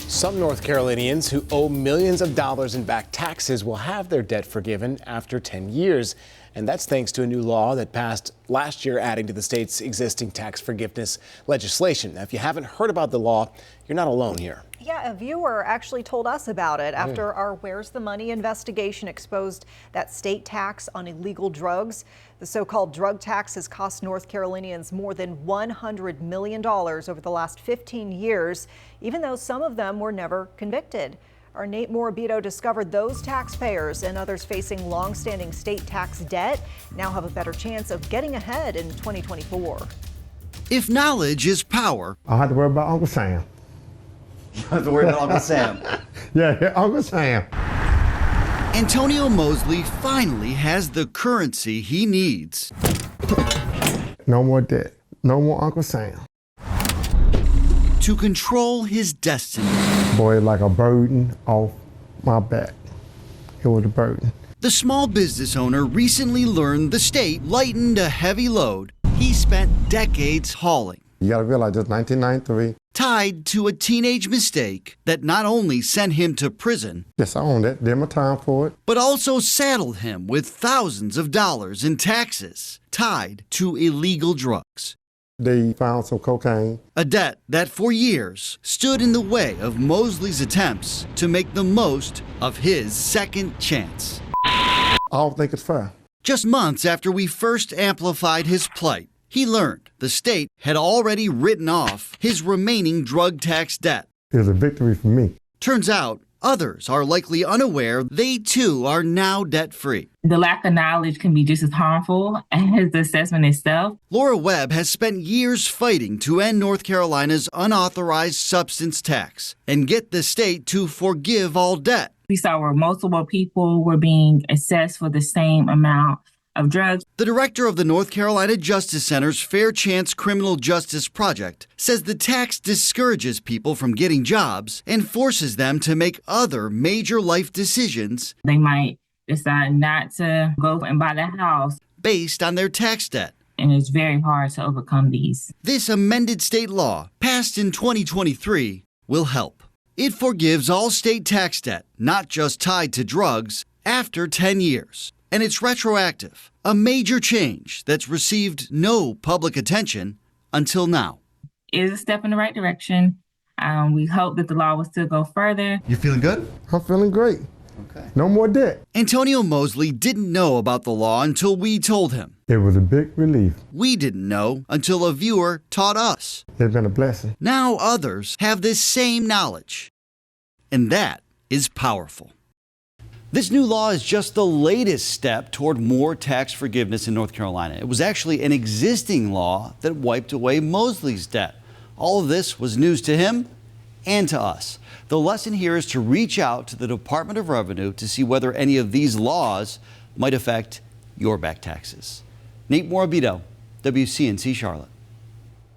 Some North Carolinians who owe millions of dollars in back taxes will have their debt forgiven after 10 years. And that's thanks to a new law that passed last year, adding to the state's existing tax forgiveness legislation. Now, if you haven't heard about the law, you're not alone here. Yeah, a viewer actually told us about it after our Where's the Money investigation exposed that state tax on illegal drugs. The so-called drug tax has cost North Carolinians more than $100 million over the last 15 years, even though some of them were never convicted. Our Nate Morabito discovered those taxpayers and others facing long-standing state tax debt now have a better chance of getting ahead in 2024. If knowledge is power, I don't have to worry about Uncle Sam. You don't have to worry about Uncle Sam. Yeah, Uncle Sam. Antonio Mosley finally has the currency he needs. No more debt. No more Uncle Sam. To control his destiny. Boy, like a burden off my back. It was a burden. The small business owner recently learned the state lightened a heavy load he spent decades hauling. You gotta realize this 1993. Tied to a teenage mistake that not only sent him to prison, Yes, I own that. Did my time for it. but also saddled him with thousands of dollars in taxes tied to illegal drugs. They found some cocaine. A debt that for years stood in the way of Mosley's attempts to make the most of his second chance. I don't think it's fair. Just months after we first amplified his plight, he learned the state had already written off his remaining drug tax debt. It was a victory for me. Turns out others are likely unaware they too are now debt-free. The lack of knowledge can be just as harmful as the assessment itself. Laura Webb has spent years fighting to end North Carolina's unauthorized substance tax and get the state to forgive all debt. We saw where multiple people were being assessed for the same amount of drugs. The director of the North Carolina Justice Center's Fair Chance Criminal Justice Project says the tax discourages people from getting jobs and forces them to make other major life decisions They might decide not to go and buy the house, based on their tax debt. and it's very hard to overcome these. This amended state law, passed in 2023, will help. It forgives all state tax debt, not just tied to drugs, after 10 years. And it's retroactive, a major change that's received no public attention until now. It is a step in the right direction. We hope that the law will still go further. You feeling good? I'm feeling great. Okay. No more debt. Antonio Mosley didn't know about the law until we told him. It was a big relief. We didn't know until a viewer taught us. It's been a blessing. Now others have this same knowledge. And that is powerful. This new law is just the latest step toward more tax forgiveness in North Carolina. It was actually an existing law that wiped away Mosley's debt. All of this was news to him and to us. The lesson here is to reach out to the Department of Revenue to see whether any of these laws might affect your back taxes. Nate Morabito, WCNC Charlotte.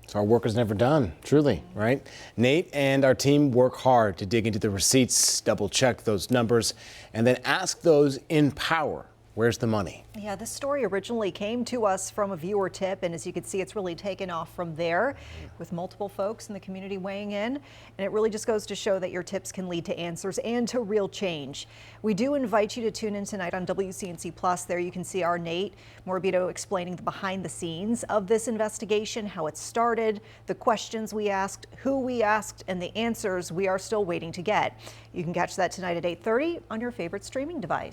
So our work is never done, truly, right? Nate and our team work hard to dig into the receipts, double check those numbers, and then ask those in power, where's the money? Yeah, this story originally came to us from a viewer tip, and as you can see, it's really taken off from there with multiple folks in the community weighing in. And it really just goes to show that your tips can lead to answers and to real change. We do invite you to tune in tonight on WCNC Plus. There you can see our Nate Morabito explaining the behind the scenes of this investigation, how it started, the questions we asked, who we asked, and the answers we are still waiting to get. You can catch that tonight at 8:30 on your favorite streaming device.